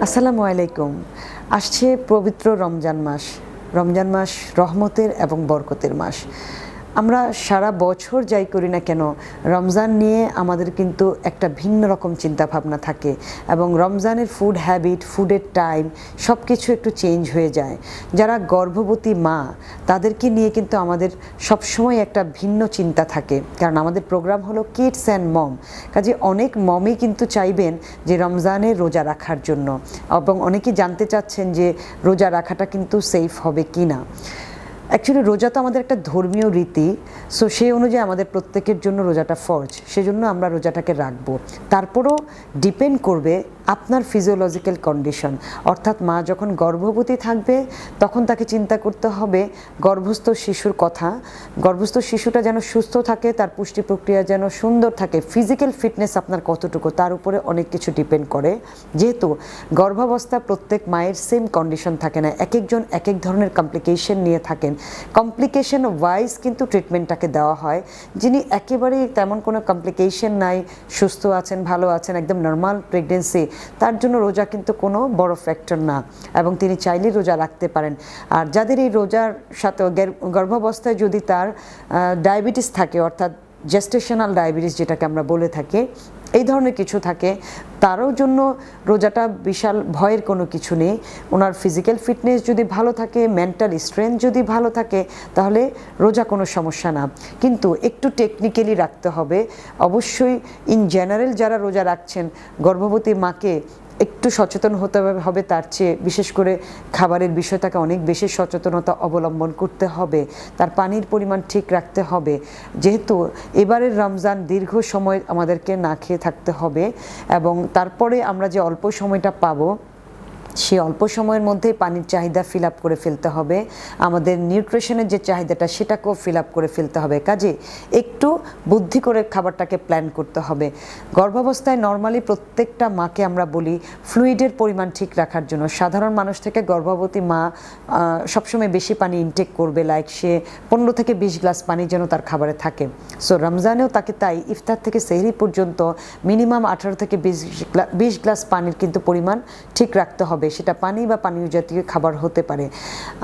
আসসালামু আলাইকুম। আসছে পবিত্র রমজান মাস। রমজান মাস রহমতের এবং বরকতের মাস। আমরা সারা বছর যাই করি না কেন, রমজান নিয়ে আমাদের কিন্তু একটা ভিন্ন রকম চিন্তাভাবনা থাকে এবং রমজানের ফুড হ্যাবিট, ফুডের টাইম সব কিছু একটু চেঞ্জ হয়ে যায়। যারা গর্ভবতী মা, তাদেরকে নিয়ে কিন্তু আমাদের সবসময় একটা ভিন্ন চিন্তা থাকে, কারণ আমাদের প্রোগ্রাম হলো কিডস অ্যান্ড মম। কাজে অনেক মমই কিন্তু চাইবেন যে রমজানে রোজা রাখার জন্য, এবং অনেকেই জানতে চাচ্ছেন যে রোজা রাখাটা কিন্তু সেফ হবে কি না। অ্যাকচুয়ালি রোজা তো আমাদের একটা ধর্মীয় রীতি, সো সেই অনুযায়ী আমাদের প্রত্যেকের জন্য রোজাটা ফরজ, সেজন্য আমরা রোজাটাকে রাখবো। তারপরও ডিপেন্ড করবে আপনার ফিজিওলজিক্যাল কন্ডিশন, অর্থাৎ মা যখন গর্ভবতী থাকবে তখন তাকে চিন্তা করতে হবে গর্ভস্থ শিশুর কথা। গর্ভস্থ শিশুটা যেন সুস্থ থাকে, তার পুষ্টি প্রক্রিয়া যেন সুন্দর থাকে, ফিজিক্যাল ফিটনেস আপনার কতটুকু তার উপরে অনেক কিছু ডিপেন্ড করে। যেহেতু গর্ভাবস্থা প্রত্যেক মায়ের সেম কন্ডিশন থাকে না, এক একজন এক এক ধরনের কমপ্লিকেশন নিয়ে থাকেন। কমপ্লিকেশন ওয়াইজ কিন্তু ট্রিটমেন্টটাকে দেওয়া হয়। যিনি একেবারেই তেমন কোনো কমপ্লিকেশন নাই, সুস্থ আছেন, ভালো আছেন, একদম নর্মাল প্রেগনেন্সি, তার জন্য রোজা কিন্তু কোনো বড় ফ্যাক্টর না, এবং তিনি চাইলেই রোজা রাখতে পারেন। আর যাদের এই রোজার সাথে গর্ভাবস্থায় যদি তার ডায়াবেটিস থাকে, অর্থাৎ জেস্টেশনাল ডায়াবেটিস যেটাকে আমরা বলে থাকি, এই ধরনের কিছু থাকে, তারও জন্য রোজাটা বিশাল ভয়ের কোনো কিছু নেই। ওনার ফিজিক্যাল ফিটনেস যদি ভালো থাকে, মেন্টাল স্ট্রেংথ যদি ভালো থাকে, তাহলে রোজা কোনো সমস্যা না। কিন্তু একটু টেকনিক্যালি রাখতে হবে। অবশ্যই ইন জেনারেল যারা রোজা রাখছেন, গর্ভবতী মাকে একটু সচেতন হতে হবে, তার চেয়ে বিশেষ করে খাবারের বিষয়টাকে অনেক বেশি সচেতনতা অবলম্বন করতে হবে। তার পানির পরিমাণ ঠিক রাখতে হবে, যেহেতু এবারের রমজান দীর্ঘ সময় আমাদেরকে না খেয়ে থাকতে হবে, এবং তারপরে আমরা যে অল্প সময়টা পাবো সেই অল্প সময়ের মধ্যেই পানির চাহিদা ফিল আপ করে ফেলতে হবে। আমাদের নিউট্রিশনের যে চাহিদাটা সেটাকেও ফিল আপ করে ফেলতে হবে। কাজে একটু বুদ্ধি করে খাবারটাকে প্ল্যান করতে হবে। গর্ভাবস্থায় নর্মালি প্রত্যেকটা মাকে আমরা বলি ফ্লুইডের পরিমাণ ঠিক রাখার জন্য। সাধারণ মানুষ থেকে গর্ভবতী মা সবসময় বেশি পানি ইনটেক করবে, লাইক সে 15 থেকে 20 গ্লাস পানি যেন তার খাবারে থাকে। সো রমজানেও তাকে তাই ইফতার থেকে সেহরি পর্যন্ত মিনিমাম 18 থেকে 20 গ্লাস পানির কিন্তু পরিমাণ ঠিক রাখতে হবে। সেটা পানি বা পানীয় জাতীয় খাবার হতে পারে।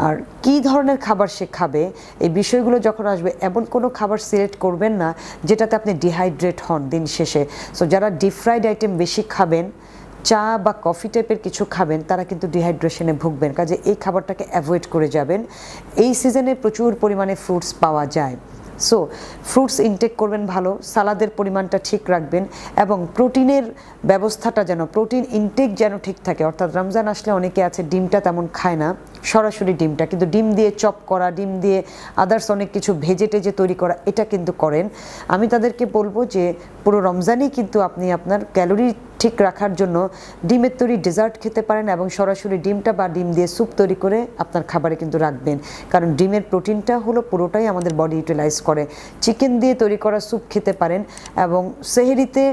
আর কী ধরনের খাবার সে খাবে, এই বিষয়গুলো যখন আসবে, এমন কোনো খাবার সিলেক্ট করবেন না যেটাতে আপনি ডিহাইড্রেট হন দিন শেষে। সো যারা ডিপ ফ্রাইড আইটেম বেশি খাবেন, চা বা কফি টাইপের কিছু খাবেন, তারা কিন্তু ডিহাইড্রেশনে ভুগবেন। কাজে এই খাবারটাকে অ্যাভয়েড করে যাবেন। এই সিজনে প্রচুর পরিমাণে ফ্রুটস পাওয়া যায়, সো ফ্রুটস ইনটেক করবেন ভালো, সালাদের পরিমাণটা ঠিক রাখবেন, এবং প্রোটিনের ব্যবস্থাটা যেন, প্রোটিন ইনটেক যেন ঠিক থাকে। অর্থাৎ রমজান আসলে অনেকে আছে ডিমটা তেমন খায় না, সরাসরি ডিমটা, কিন্তু ডিম দিয়ে চপ করা, ডিম দিয়ে আদার্স অনেক কিছু ভেজে টেজে তৈরি করা, এটা কিন্তু করেন। আমি তাদেরকে বলবো যে পুরো রমজানেই কিন্তু আপনি আপনার ক্যালোরি ঠিক রাখার জন্য ডিমের তৈরি ডেজার্ট খেতে পারেন, এবং সরাসরি ডিমটা বা ডিম দিয়ে স্যুপ তৈরি করে আপনার খাবারে কিন্তু রাখবেন। কারণ ডিমের প্রোটিনটা হলো পুরোটাই আমাদের বডি ইউটিলাইজ করে। চিকেন দিয়ে তৈরি করা স্যুপ খেতে পারেন, এবং সেহরিতে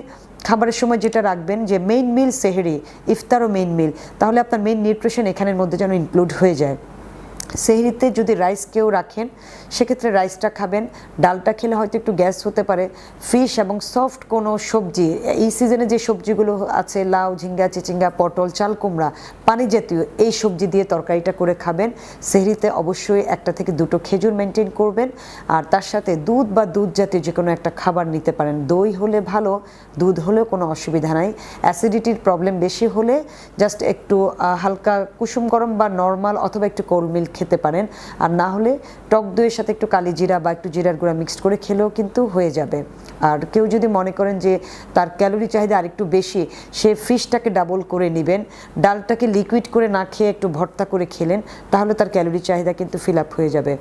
খাবারের সময় যেটা রাখবেন যে মেইন মিল সেহরি, ইফতারও মেইন মিল, তাহলে আপনার মেইন নিউট্রিশন এখানের মধ্যে যেন ইনক্লুড হয়ে যায়। সেহরিতে যদি রাইস কেউ রাখেন, সেক্ষেত্রে রাইসটা খাবেন। ডালটা খেলে হয়তো একটু গ্যাস হতে পারে। ফিশ এবং সফট কোনো সবজি, এই সিজনে যে সবজিগুলো আছে, লাউ, ঝিঙ্গা, চিচিঙ্গা, পটল, চাল কুমড়া, পানি জাতীয় এই সবজি দিয়ে তরকারিটা করে খাবেন। সেহরিতে অবশ্যই 1 থেকে 2 খেজুর মেনটেন করবেন, আর তার সাথে দুধ বা দুধ জাতীয় যে কোনো একটা খাবার নিতে পারেন। দই হলে ভালো, দুধ হলেও কোনো অসুবিধা নাই। অ্যাসিডিটির প্রবলেম বেশি হলে জাস্ট একটু হালকা কুসুম গরম বা নর্মাল অথবা একটু কোল্ড মিল্ক খেতে পারেন। আর না হলে টক দইয়ের সাথে একটু কালি জিরা বা একটু জিরার গুঁড়া মিক্সড করে খেলেও কিন্তু হয়ে যাবে। আর কেউ যদি মনে করেন যে তার ক্যালোরি চাহিদা আরেকটু বেশি, সে ফিশটাকে ডাবল করে নেবেন। ডালটাকে লিকুইড করে না খেয়ে একটু ভর্তা করে খেলেন, তাহলে তার ক্যালোরি চাহিদা কিন্তু ফিল আপ হয়ে যাবে।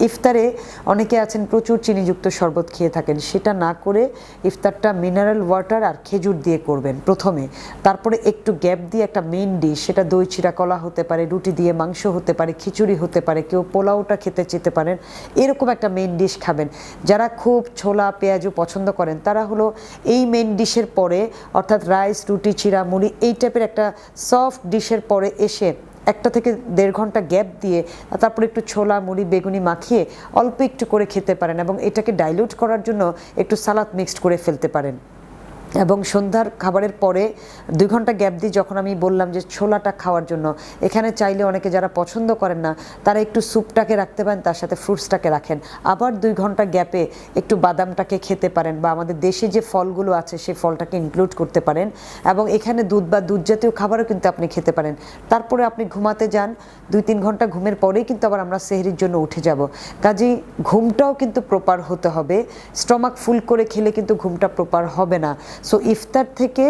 ইফতারে অনেকে আছেন প্রচুর চিনিযুক্ত শরবত খেয়ে থাকেন, সেটা না করে ইফতারটা মিনারেল ওয়াটার আর খেজুর দিয়ে করবেন প্রথমে। তারপরে একটু গ্যাপ দিয়ে একটা মেইন ডিশ, সেটা দই চিরা কলা হতে পারে, রুটি দিয়ে মাংস হতে পারে, খিচুড়ি হতে পারে, কেউ পোলাওটা খেতে চেতে পারেন, এরকম একটা মেইন ডিশ খাবেন। যারা খুব ছোলা পেঁয়াজু পছন্দ করেন, তারা হলো এই মেইন ডিশের পরে, অর্থাৎ রাইস, রুটি, চিরা, মুড়ি, এই টাইপের একটা সফট ডিশের পরে এসে 1 থেকে 1.5 ঘন্টা গ্যাপ দিয়ে তারপর একটু ছোলা, মুড়ি, বেগুনি মাখিয়ে অল্প একটু করে খেতে পারেন, এবং এটাকে ডাইলিউট করার জন্য একটু সালাদ মিক্সড করে ফেলতে পারেন। এবং সন্ধ্যার খাবারের পরে 2 ঘন্টা গ্যাপ দিয়ে যখন আমি বললাম যে ছোলাটা খাওয়ার জন্য, এখানে চাইলে অনেকে যারা পছন্দ করেন না তারা একটু স্যুপটাকে রাখতে পারেন, তার সাথে ফ্রুটসটাকে রাখেন। আবার 2 ঘন্টা গ্যাপে একটু বাদামটাকে খেতে পারেন, বা আমাদের দেশে যে ফলগুলো আছে সেই ফলটাকে ইনক্লুড করতে পারেন। এবং এখানে দুধ বা দুধ জাতীয় খাবারও কিন্তু আপনি খেতে পারেন। তারপরে আপনি ঘুমাতে যান, 2-3 ঘন্টা ঘুমের পরেই কিন্তু আবার আমরা সেহরির জন্য উঠে যাব। কাজেই ঘুমটাও কিন্তু প্রপার হতে হবে। স্টমাক ফুল করে খেলে কিন্তু ঘুমটা প্রপার হবে না। সো ইফতার থেকে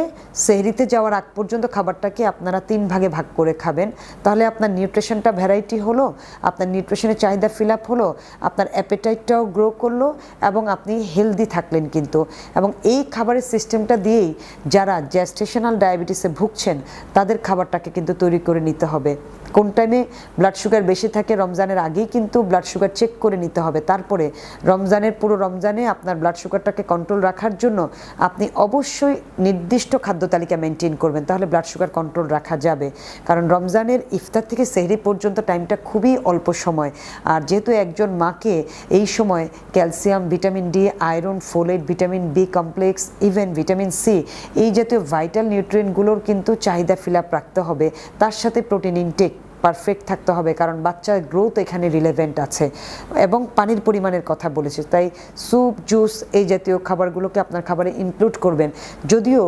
সেহরিতে যাওয়ার আগ পর্যন্ত খাবারটাকে আপনারা 3 ভাগে ভাগ করে খাবেন। তাহলে আপনার নিউট্রিশনটা ভ্যারাইটি হলো, আপনার নিউট্রিশনের চাহিদা ফিল আপ হলো, আপনার অ্যাপেটাইটটাও গ্রো করলো, এবং আপনি হেলদি থাকলেন কিন্তু। এবং এই খাবারের সিস্টেমটা দিয়েই যারা জেস্টেশনাল ডায়াবেটিসে ভুগছেন তাদের খাবারটাকে কিন্তু তৈরি করে নিতে হবে। কোন টাইমে ব্লাড সুগার বেশি থাকে, রমজানের আগেই কিন্তু ব্লাড সুগার চেক করে নিতে হবে। তারপরে পুরো রমজানে আপনার ব্লাড সুগারটাকে কন্ট্রোল রাখার জন্য আপনি অবশ্যই নির্দিষ্ট খাদ্য তালিকা মেনটেন করবেন, তাহলে ব্লাড সুগার কন্ট্রোল রাখা যাবে। কারণ রমজানের ইফতার থেকে সেহরি পর্যন্ত টাইমটা খুবই অল্প সময়। আর যেহেতু একজন মাকে এই সময় calcium, vitamin D, iron, folate, vitamin B complex, even vitamin C, এই জাতীয় ভাইটাল নিউট্রিয়েন্টগুলোর কিন্তু চাহিদা ফিল আপ রাখতে হবে। তার সাথে প্রোটিন ইনটেক পারফেক্ট থাকতে হবে, কারণ বাচ্চার গ্রোথ এখানে রিলেভেন্ট আছে। এবং পানির পরিমাণের কথা বলেছি, তাই স্যুপ, জুস এই জাতীয় খাবারগুলোকে আপনার খাবারে ইনক্লুড করবেন। যদিও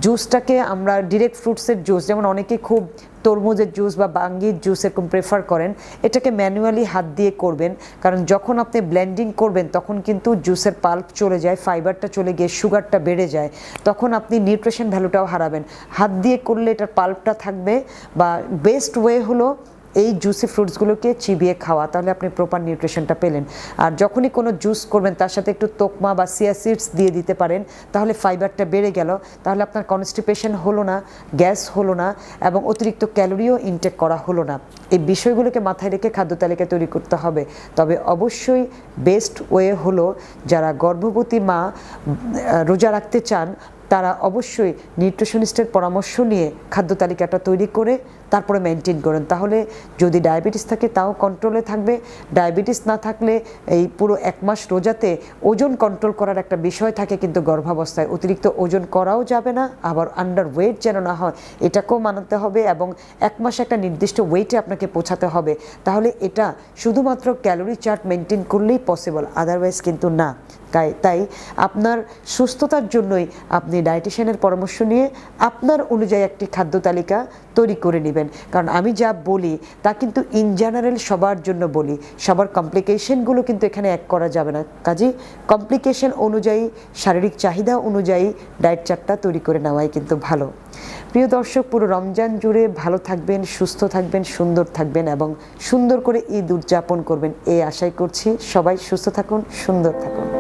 জুসটাকে আমরা ডিরেক্ট ফ্রুটসের জুস, যেমন অনেকে খুব তরমুজের জুস বা বাঙ্গির জুস এরকম প্রেফার করেন, এটাকে ম্যানুয়ালি হাত দিয়ে করবেন। কারণ যখন আপনি ব্লেন্ডিং করবেন তখন কিন্তু জুসের পাল্প চলে যায়, ফাইবারটা চলে গিয়ে সুগারটা বেড়ে যায়, তখন আপনি নিউট্রিশন ভ্যালুটাও হারাবেন। হাত দিয়ে করলে এটার পাল্পটা থাকবে। বা বেস্ট ওয়ে হলো এই জুসি ফ্রুটসগুলোকে চিবিয়ে খাওয়া, তাহলে আপনি প্রপার নিউট্রিশনটা পেলেন। আর যখনই কোনো জুস করবেন তার সাথে একটু তোকমা বা চিয়া সিডস দিয়ে দিতে পারেন, তাহলে ফাইবারটা বেড়ে গেল, তাহলে আপনার কনস্টিপেশন হলো না, গ্যাস হলো না, এবং অতিরিক্ত ক্যালোরিও ইনটেক করা হলো না। এই বিষয়গুলোকে মাথায় রেখে খাদ্য তালিকা তৈরি করতে হবে। তবে অবশ্যই বেস্ট ওয়ে হলো যারা গর্ভবতী মা রোজা রাখতে চান তারা অবশ্যই নিউট্রিশনিস্টের পরামর্শ নিয়ে খাদ্য তালিকাটা তৈরি করে তারপরে মেনটেন করেন। তাহলে যদি ডায়াবেটিস থাকে তাও কন্ট্রোলে থাকবে। ডায়াবেটিস না থাকলে এই পুরো 1 মাস রোজাতে ওজন কন্ট্রোল করার একটা বিষয় থাকে, কিন্তু গর্ভাবস্থায় অতিরিক্ত ওজন করাও যাবে না, আবার আন্ডার ওয়েট যেন না হয় এটাকেও মানাতে হবে, এবং 1 মাস একটা নির্দিষ্ট ওয়েটে আপনাকে পৌঁছাতে হবে। তাহলে এটা শুধুমাত্র ক্যালোরি চার্ট মেনটেন করলেই পসিবল, আদারওয়াইজ কিন্তু না। তাই আপনার সুস্থতার জন্যই আপনি ডায়েটিশিয়ানের পরামর্শ নিয়ে আপনার অনুযায়ী একটি খাদ্য তালিকা তৈরি করে নেবেন। কারণ আমি যা বলি তা কিন্তু ইন জেনারেল সবার জন্য বলি, সবার কমপ্লিকেশনগুলো কিন্তু এখানে এক করা যাবে না। কাজেই কমপ্লিকেশন অনুযায়ী, শারীরিক চাহিদা অনুযায়ী ডায়েট চার্টটা তৈরি করে নেওয়াই কিন্তু ভালো। প্রিয় দর্শক, পুরো রমজান জুড়ে ভালো থাকবেন, সুস্থ থাকবেন, সুন্দর থাকবেন, এবং সুন্দর করে ঈদ উদযাপন করবেন এই আশাই করছি। সবাই সুস্থ থাকুন, সুন্দর থাকুন।